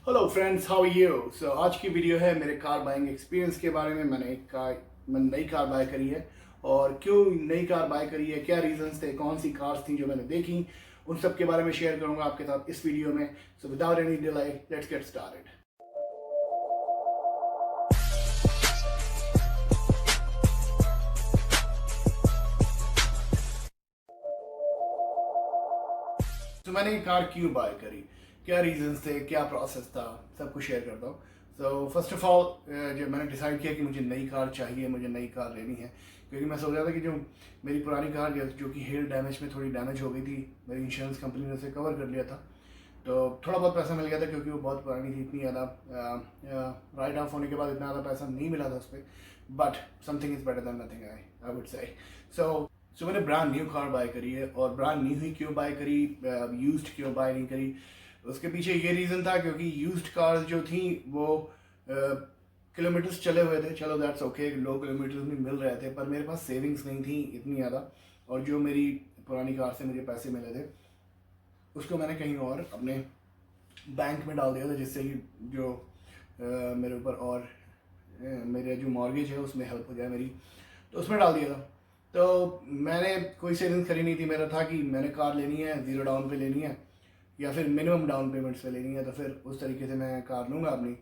Hello friends, how are you. So आज की video है मेरे कार बाइंग एक्सपीरियंस के बारे में। मैंने नई कार बाय करी है और क्यों नई कार बाय करी है, क्या रीजंस थे, कौन सी कार्स थी जो मैंने देखी, उन सब के बारे में शेयर करूंगा आपके साथ इस वीडियो में। So without any delay let's get started. तो मैंने ये कार क्यों बाय करी, क्या रीजंस थे, क्या प्रोसेस था, सब कुछ शेयर करता हूँ। सो फर्स्ट ऑफ ऑल, जब मैंने डिसाइड किया कि मुझे नई कार चाहिए, मुझे नई कार लेनी है, क्योंकि मैं सोच रहा था कि जो मेरी पुरानी कार जो कि हेल डैमेज में थोड़ी डैमेज हो गई थी, मेरी इंश्योरेंस कंपनी ने उसे कवर कर लिया था, तो थोड़ा बहुत पैसा मिल गया था क्योंकि वो बहुत पुरानी थी। इतनी ज़्यादा राइट ऑफ होने के बाद इतना ज़्यादा पैसा नहीं मिला था उस पर, but something is better than nothing, I would say. So मैंने ब्रांड न्यू कार बाय करी है, और ब्रांड न्यू ही क्यों बाय करी, यूज्ड क्यों बाय नहीं करी, उसके पीछे ये रीज़न था क्योंकि यूज्ड कार्स जो थी वो किलोमीटर्स चले हुए थे। चलो दैट्स ओके, लो किलोमीटर्स भी मिल रहे थे, पर मेरे पास सेविंग्स नहीं थी इतनी ज़्यादा, और जो मेरी पुरानी कार से मुझे पैसे मिले थे उसको मैंने कहीं और अपने बैंक में डाल दिया था, जिससे कि जो मेरे ऊपर और मेरे जो मॉर्गेज है उसमें हेल्प हो जाए मेरी, तो उसमें डाल दिया था। तो मैंने कोई सेविंग्स करी नहीं थी, मेरा था कि मैंने कार लेनी है, ज़ीरो डाउन पे लेनी है या फिर मिनिमम डाउन पेमेंट्स पे लेनी है, तो फिर उस तरीके से मैं कार लूँगा अपनी।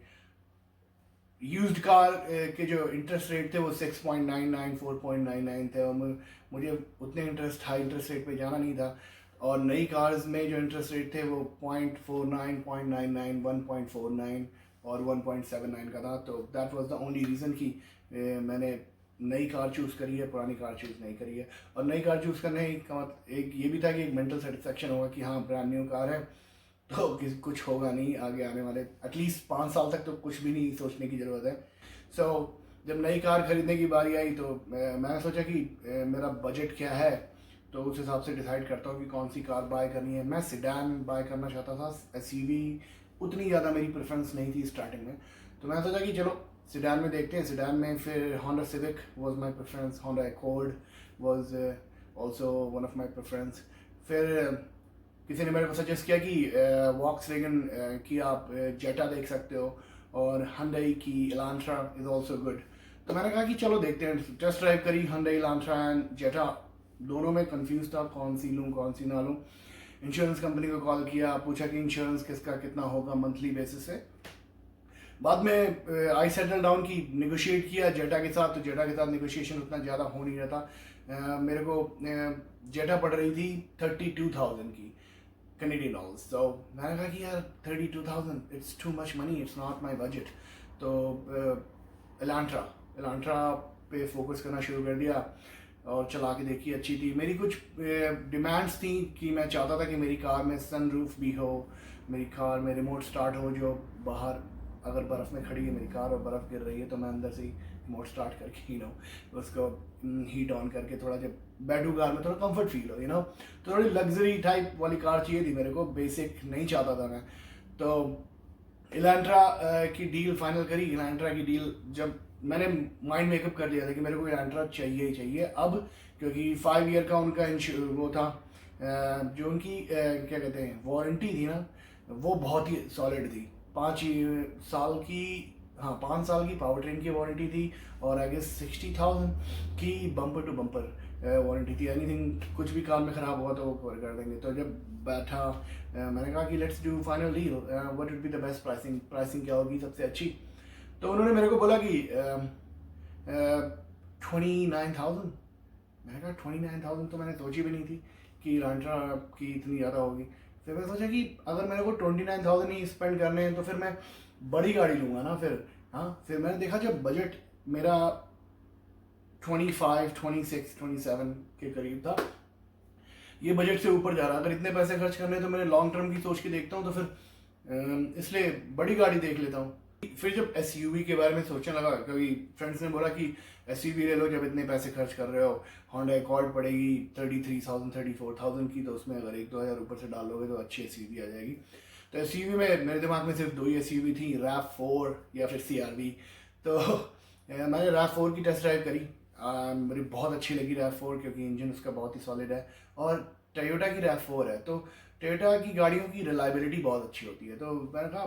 यूज्ड कार के जो इंटरेस्ट रेट थे वो 6.99 4.99 थे, और मुझे उतने हाई इंटरेस्ट रेट पे जाना नहीं था। और नई कार्स में जो इंटरेस्ट रेट थे वो 0.49 0.99 1.49 और 1.79 का था। तो that was the only reason कि मैंने नई कार चूज़ करी है, पुरानी कार चूज़ नहीं करी है। और नई कार चूज़ करने का एक ये भी था कि एक मेंटल सेटिस्फेक्शन होगा कि हाँ ब्रांड न्यू कार है, तो कुछ होगा नहीं आगे आने वाले एटलीस्ट 5 साल तक, तो कुछ भी नहीं सोचने की ज़रूरत है। जब नई कार खरीदने की बारी आई तो मैंने सोचा कि मेरा बजट क्या है, तो उस हिसाब से डिसाइड करता हूँ कि कौन सी कार बाय करनी है। मैं सिडान बाय करना चाहता था, एसयूवी उतनी ज़्यादा मेरी प्रेफरेंस नहीं थी स्टार्टिंग में, तो मैं सोचा कि चलो सिडान में देखते हैं। सिडान में फिर Honda civic was my preference, Honda accord was also one of my preference. फिर किसी ने मेरे को सजेस्ट किया कि वॉक्सवैगन की आप जेटा देख सकते हो, और Hyundai की एलांट्रा इज़ आल्सो गुड। तो मैंने कहा कि चलो देखते हैं, टेस्ट ड्राइव करी Hyundai एलांट्रा एंड जेटा, दोनों में कंफ्यूज था कौन सी लूँ कौन सी ना लूँ। इंश्योरेंस कंपनी को कॉल किया, पूछा कि इंश्योरेंस किसका कितना होगा मंथली बेसिस से। बाद में आई सेटल डाउन की, निगोशिएट किया जेटा के साथ, तो जेटा के साथ निगोशिएशन उतना ज़्यादा हो नहीं रहा था। मेरे को जेटा पड़ रही थी 32,000 की कैनेडियन डॉलर्स। तो मैंने कहा कि यार 32,000 it's too much money, it's not my budget. तो एलांट्रा एलांट्रा पे फोकस करना शुरू कर दिया और चला के देखी, अच्छी थी। मेरी कुछ डिमांड्स थी कि मैं चाहता था कि मेरी कार में सनरूफ भी हो, मेरी कार में रिमोट स्टार्ट हो, जो बाहर अगर बर्फ़ में खड़ी है मेरी कार और बर्फ़ गिर रही है तो मैं अंदर से ही रिमोट स्टार्ट करके उसको हीट ऑन करके थोड़ा, जब बैठूँ कार में थोड़ा कंफर्ट फील हो, तो थोड़ी लग्जरी टाइप वाली कार चाहिए थी मेरे को, बेसिक नहीं चाहता था मैं। तो इलांट्रा की डील फाइनल करी। इलांट्रा की डील जब मैंने माइंड मेकअप कर लिया था कि मेरे को इलांट्रा चाहिए ही चाहिए अब, क्योंकि 5 ईयर का उनका वो था, जो उनकी क्या कहते हैं वारंटी थी ना, वो बहुत ही सॉलिड थी। 5 साल की, हाँ 5 साल की पावर ट्रेन की वारंटी थी, और आई गेस 60,000 की बम्पर टू बम्पर वारंटी थी। एनीथिंग कुछ भी कार में ख़राब हुआ तो वो कवर कर देंगे। तो जब बैठा मैंने कहा कि let's do final deal, what would be the best pricing, pricing क्या होगी सबसे अच्छी। तो उन्होंने मेरे को बोला कि 29,000। मैंने कहा 29,000 तो मैंने सोची भी नहीं थी कि इलांट्रा की इतनी ज़्यादा होगी। फिर मैं सोचा कि अगर मेरे को 29,000 ही स्पेंड करने हैं तो फिर मैं बड़ी गाड़ी लूँगा ना फिर। हाँ, फिर मैंने देखा जब बजट मेरा 25 26 27 के करीब था, ये बजट से ऊपर जा रहा। अगर इतने पैसे खर्च करने हैं तो मैंने लॉन्ग टर्म की सोच के देखता हूँ, तो फिर इसलिए बड़ी गाड़ी देख लेता हूँ। फिर जब एसयूवी के बारे में सोचने लगा, क्योंकि फ्रेंड्स ने बोला कि एसयूवी ले लो जब इतने पैसे खर्च कर रहे हो, होंडा एकॉर्ड पड़ेगी 33,000 34,000 की, तो उसमें अगर 1-2 हज़ार ऊपर से डालोगे तो अच्छी एसयूवी आ जाएगी। तो एसयूवी में मेरे दिमाग में सिर्फ 2 ही एसयूवी थी, RAV4 या फिर CRV। तो मैंने RAV4 की टेस्ट ड्राइव करी। मुझे बहुत अच्छी लगी RAV4, क्योंकि इंजन उसका बहुत ही सॉलिड है, और टोयोटा की RAV4 है, तो टोयोटा की गाड़ियों की रिलायबिलिटी बहुत अच्छी होती है। तो मैंने कहा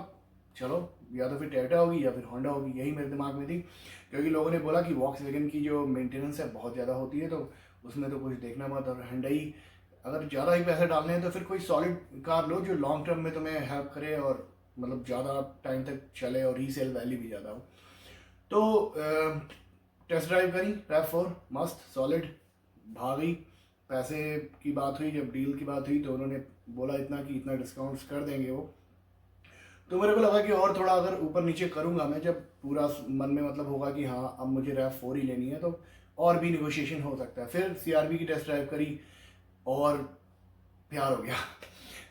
चलो या तो फिर टोयोटा होगी या फिर होंडा होगी, यही मेरे दिमाग में थी। क्योंकि लोगों ने बोला कि वॉक्सवैगन की जो मेंटेनेंस है बहुत ज़्यादा होती है, तो उसमें तो कुछ देखना मत। और हुंडई अगर ज़्यादा ही पैसे डालने हैं तो फिर कोई सॉलिड कार लो जो लॉन्ग टर्म में तुम्हें हेल्प करे और मतलब ज़्यादा टाइम तक चले और रीसेल वैल्यू भी ज़्यादा हो। तो टेस्ट ड्राइव करी RAV4, मस्त सॉलिड भागी। पैसे की बात हुई, जब डील की बात हुई तो उन्होंने बोला इतना कि इतना डिस्काउंट्स कर देंगे वो। तो मेरे को लगा कि और थोड़ा अगर ऊपर नीचे करूँगा मैं, जब पूरा मन में मतलब होगा कि हाँ अब मुझे RAV4 ही लेनी है, तो और भी निगोशिएशन हो सकता है। फिर CRV की टेस्ट ड्राइव करी और प्यार हो गया।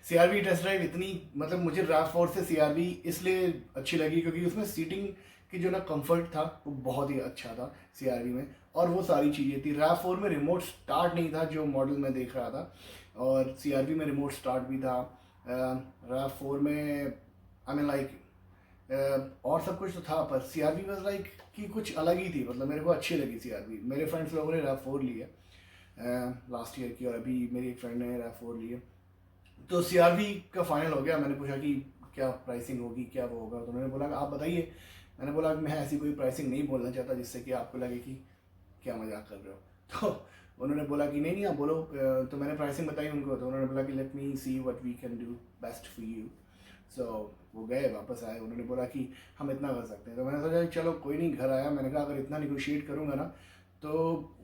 CRV की टेस्ट ड्राइव इतनी मतलब मुझे RAV4 से CRV इसलिए अच्छी लगी क्योंकि उसमें सीटिंग की जो ना कंफर्ट था वो बहुत ही अच्छा था CRV में, और वो सारी चीज़ें थी। RAV4 में रिमोट स्टार्ट नहीं था जो मॉडल मैं देख रहा था, और CRV में रिमोट स्टार्ट भी था। RAV4 में आई मीन लाइक और सब कुछ तो था, पर CRV वाज लाइक कि कुछ अलग ही थी। मतलब मेरे को अच्छी लगी CRV। मेरे फ्रेंड्स लोगों ने RAV4 ली है लास्ट ईयर की, और अभी मेरी एक फ्रेंड ने RAV4 ली है। तो CRV का फाइनल हो गया। मैंने पूछा कि क्या प्राइसिंग होगी, क्या वो होगा, तो उन्होंने बोला आप बताइए। मैंने बोला मैं ऐसी कोई प्राइसिंग नहीं बोलना चाहता जिससे कि आपको लगे कि क्या मजाक कर रहे हो। तो उन्होंने बोला कि नहीं नहीं आप बोलो। तो मैंने प्राइसिंग बताई उनको, तो उन्होंने बोला कि let me see what we can do best for you. So वो गए, वापस आए, उन्होंने बोला कि हम इतना कर सकते हैं। तो मैंने सोचा चलो कोई नहीं, घर आया, मैंने कहा अगर इतना निगोशिएट करूँगा ना तो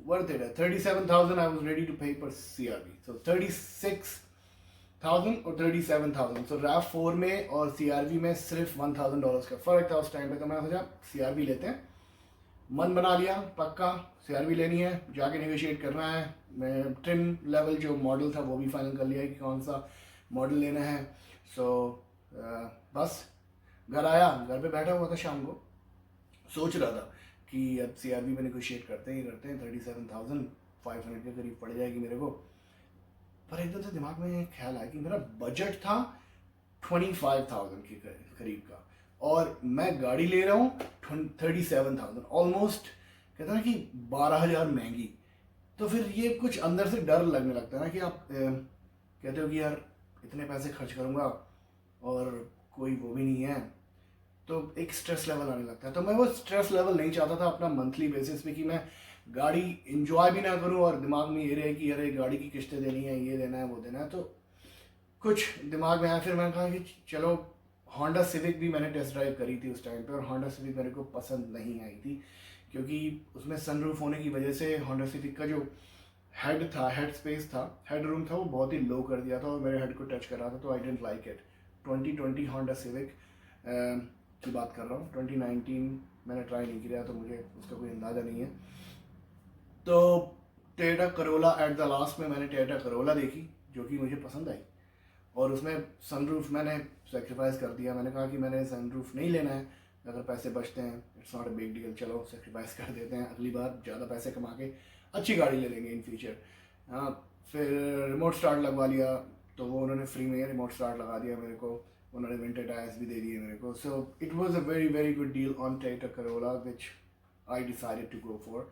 वर्थ इट है। 37,000 आई वॉज रेडी टू पे पर CRV। सो 36,000 और 37,000। सो RAV4 में और CRV में सिर्फ $1,000 का फ़र्क था उस टाइम पे। तो मैंने सोचा CRV लेते हैं। मन बना लिया पक्का CRV लेनी है, जाके नेगोशिएट करना है। मैं ट्रिम लेवल जो मॉडल था वो भी फाइनल कर लिया है कि कौन सा मॉडल लेना है। सो बस घर आया, घर पे बैठा हुआ था, शाम को सोच रहा था कि अब CRV में नेगोशिएट करते हैं 37,500 के करीब पड़ जाएगी मेरे को। पर एकदम से दिमाग में ख्याल आया कि मेरा बजट था 25,000 के करीब का, और मैं गाड़ी ले रहा हूँ 37,000, ऑलमोस्ट कहते ना कि 12,000 महंगी। तो फिर ये कुछ अंदर से डर लगने लगता है ना कि आप कहते हो कि यार इतने पैसे खर्च करूँगा और कोई वो भी नहीं है, तो एक स्ट्रेस लेवल आने लगता है। तो मैं वो स्ट्रेस लेवल नहीं चाहता था अपना मंथली बेसिस पे कि मैं गाड़ी इंजॉय भी ना करूं और दिमाग में ये रहे कि अरे गाड़ी की किस्तें देनी है, ये देना है, वो देना है। तो कुछ दिमाग में आया, फिर मैंने कहा कि चलो होंडा सिविक भी मैंने टेस्ट ड्राइव करी थी उस टाइम पे, और होंडा सिविक मेरे को पसंद नहीं आई थी क्योंकि उसमें सनरूफ होने की वजह से होंडा सिविक का जो हेड था, हेड स्पेस था, हेड रूम था, वो बहुत ही लो कर दिया था और मेरे हेड को टच कर रहा था, तो I don't like it. 2020 Honda Civic की बात कर रहा हूँ, 2019 मैंने ट्राई नहीं किया तो मुझे उसका कोई अंदाज़ा नहीं है। तो Toyota Corolla at the last में मैंने टोयोटा करोला देखी जो कि मुझे पसंद आई, और उसमें सनरूफ मैंने सेक्रीफाइस कर दिया। मैंने कहा कि मैंने सनरूफ नहीं लेना है, अगर पैसे बचते हैं it's not a big deal, चलो सेक्रीफाइस कर देते हैं, अगली बार ज़्यादा पैसे कमा के अच्छी गाड़ी ले लेंगे इन फ्यूचर। फिर रिमोट स्टार्ट लगवा लिया, तो वो उन्होंने फ्री में रिमोट स्टार्ट लगा दिया मेरे को, उन्होंने विंटर टायर्स भी दे दिए मेरे को। So it was a very very good deal on Toyota Corolla which I decided to go for.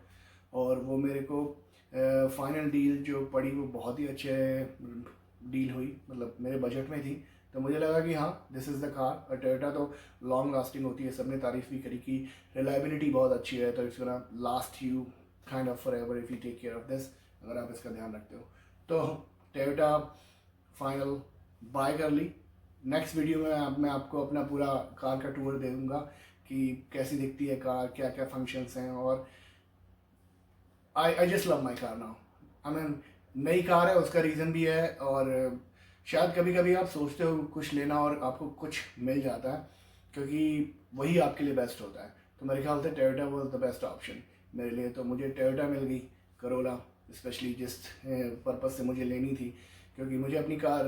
और वो मेरे को फाइनल डील जो पड़ी वो बहुत ही अच्छे डील हुई, मतलब मेरे बजट में थी। तो मुझे लगा कि हाँ दिस इज़ द कार। और टोयोटा तो लॉन्ग लास्टिंग होती है, सबने तारीफ़ भी करी कि रिलायबिलिटी बहुत अच्छी है, तो it's gonna last you kind of forever if you take care of this, अगर आप इसका ध्यान रखते हो। तो टोयोटा फाइनल बाय कर ली। नेक्स्ट वीडियो में मैं आपको अपना पूरा कार का टूर दे दूँगा कि कैसी दिखती है कार, क्या क्या फंक्शंस हैं, और I just love my car now. I mean नई कार है, उसका रीज़न भी है, और शायद कभी कभी आप सोचते हो कुछ लेना और आपको कुछ मिल जाता है, क्योंकि वही आपके लिए बेस्ट होता है। तो मेरे ख्याल से Toyota was the best option मेरे लिए। तो मुझे टोयोटा मिल गई करोला, स्पेशली जिस पर्पज़ से मुझे लेनी थी, क्योंकि मुझे अपनी कार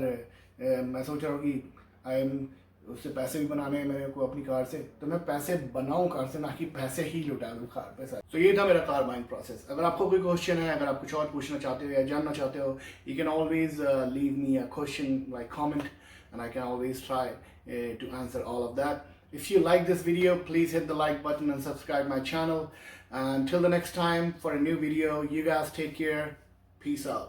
मैं सोच रहा हूँ कि आई एम उससे पैसे भी बनाने हैं मेरे को अपनी कार से, तो मैं पैसे बनाऊं कार से, ना कि पैसे ही लुटा दूं कार पे सर। तो ये था मेरा कार बाइंग प्रोसेस। अगर आपको कोई क्वेश्चन है, अगर आप कुछ और पूछना चाहते हो या जानना चाहते हो, you can always leave me a question like comment and I can always try to answer all of that. If you like this video, please hit the like button and subscribe my channel. And until the next time for a new video, you guys take care. Peace out.